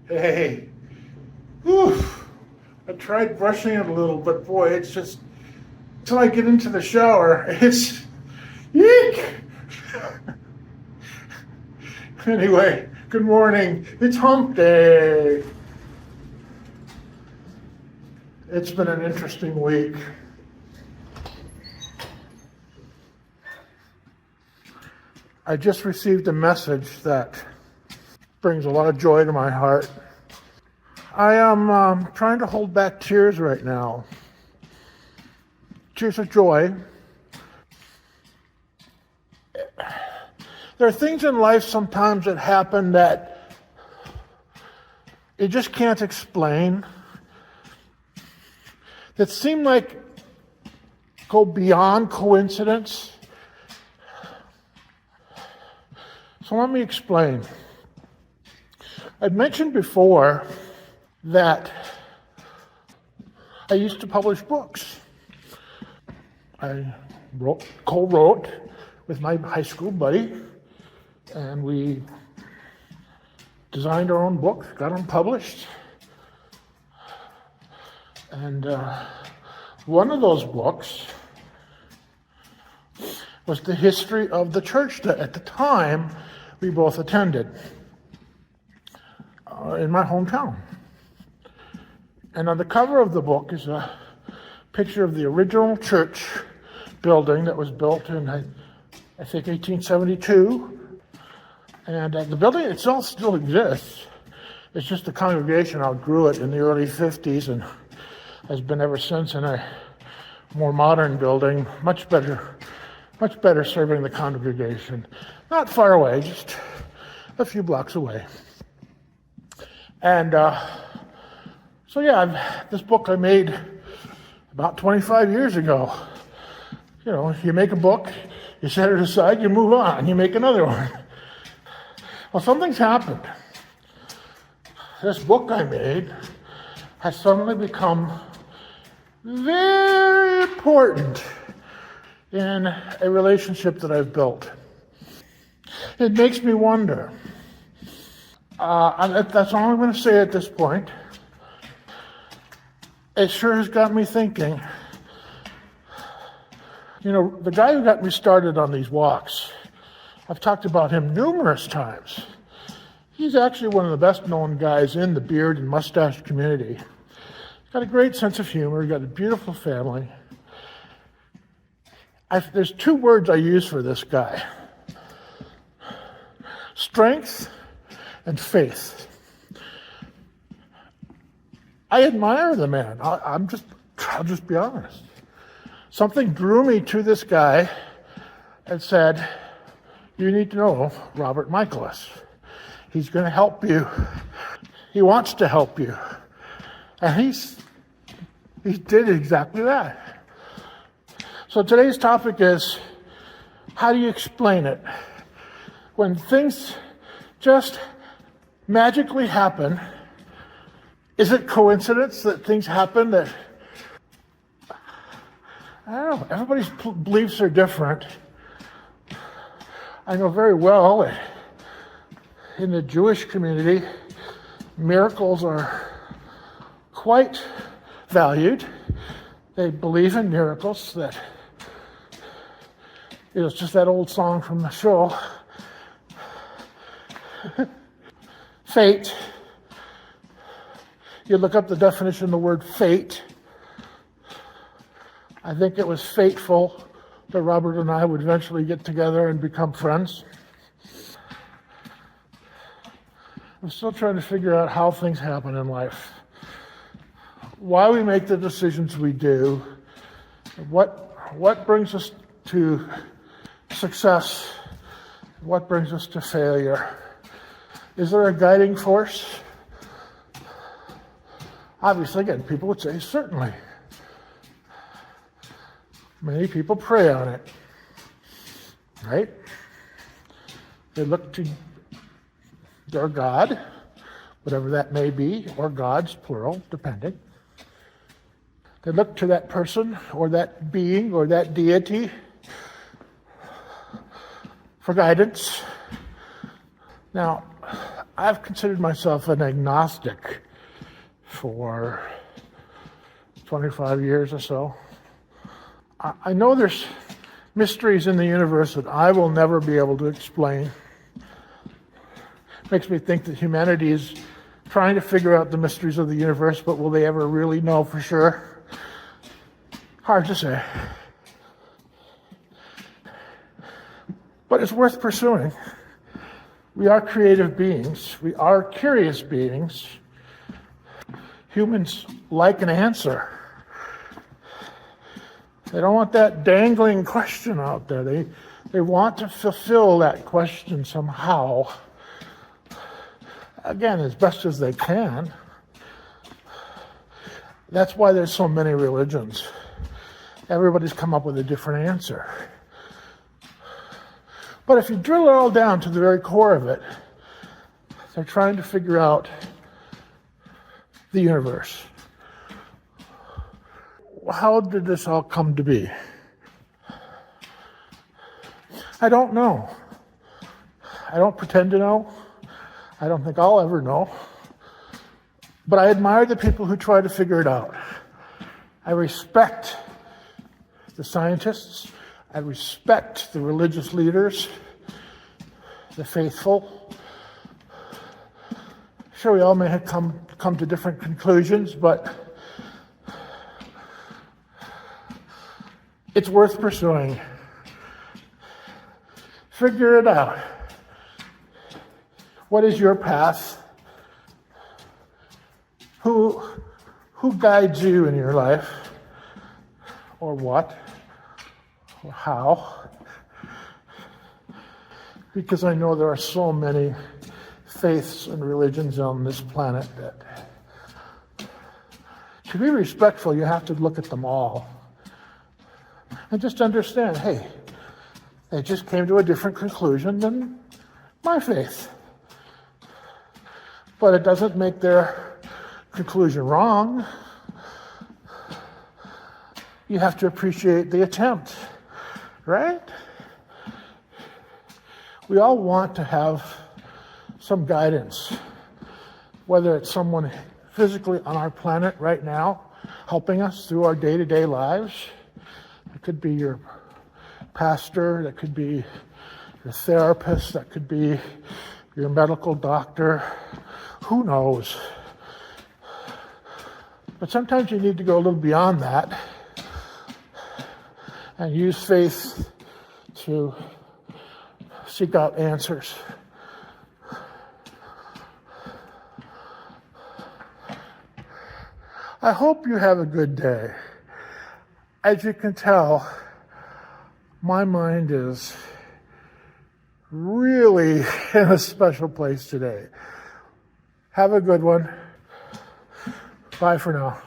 Hey, whew. I tried brushing it a little, but boy, it's just, until I get into the shower, it's, eek! Anyway, good morning. It's hump day. It's been an interesting week. I just received a message that brings a lot of joy to my heart. I am trying to hold back tears right now. Tears of joy. There are things in life sometimes that happen that you just can't explain, that seem like go beyond coincidence. So let me explain. I'd mentioned before that I used to publish books. I co-wrote with my high school buddy, and we designed our own books, got them published. And one of those books was the history of the church that at the time we both attended in my hometown. And on the cover of the book is a picture of the original church building that was built in, I think, 1872. And the building itself still exists. It's just the congregation outgrew it in the early 50s and has been ever since in a more modern building, much better serving the congregation. Not far away, just a few blocks away. And so yeah, this book I made about 25 years ago. You know, you make a book, you set it aside, you move on, you make another one. Well, something's happened. This book I made has suddenly become very important in a relationship that I've built. It makes me wonder. That's all I'm going to say at this point. It sure has got me thinking. You know, the guy who got me started on these walks, I've talked about him numerous times. He's actually one of the best known guys in the beard and mustache community. He's got a great sense of humor, he's got a beautiful family. There's two words I use for this guy: strength and faith. I admire the man. I'll just be honest. Something drew me to this guy and said, you need to know Robert Michaelis. He's going to help you. He wants to help you. And he did exactly that. So today's topic is, how do you explain it? When things just magically happen, is it coincidence that things happen that, I don't know, everybody's beliefs are different. I know very well that in the Jewish community, miracles are quite valued. They believe in miracles. That it's just that old song from the show, fate. You look up the definition of the word fate. I think it was fateful that Robert and I would eventually get together and become friends. I'm still trying to figure out how things happen in life, why we make the decisions we do, what brings us to success, what brings us to failure. Is there a guiding force? Obviously, again, people would say certainly. Many people pray on it, right? They look to their God, whatever that may be, or gods, plural, depending. They look to that person or that being or that deity for guidance. Now, I've considered myself an agnostic for 25 years or so. I know there's mysteries in the universe that I will never be able to explain. Makes me think that humanity is trying to figure out the mysteries of the universe, but will they ever really know for sure? Hard to say. But it's worth pursuing. We are creative beings. We are curious beings. Humans like an answer. They don't want that dangling question out there. They want to fulfill that question somehow. Again, as best as they can. That's why there's so many religions. Everybody's come up with a different answer. But if you drill it all down to the very core of it, they're trying to figure out the universe. How did this all come to be? I don't know. I don't pretend to know. I don't think I'll ever know. But I admire the people who try to figure it out. I respect the scientists. I respect the religious leaders, the faithful. Sure, we all may have come to different conclusions, but it's worth pursuing. Figure it out. What is your path? Who guides you in your life? Or what? Or how? Because I know there are so many faiths and religions on this planet that to be respectful, you have to look at them all. And just understand, hey, they just came to a different conclusion than my faith. But it doesn't make their conclusion wrong. You have to appreciate the attempt, right? We all want to have some guidance, whether it's someone physically on our planet right now, helping us through our day-to-day lives. It could be your pastor, that could be your therapist, that could be your medical doctor, who knows? But sometimes you need to go a little beyond that and use faith to seek out answers. I hope you have a good day. As you can tell, my mind is really in a special place today. Have a good one. Bye for now.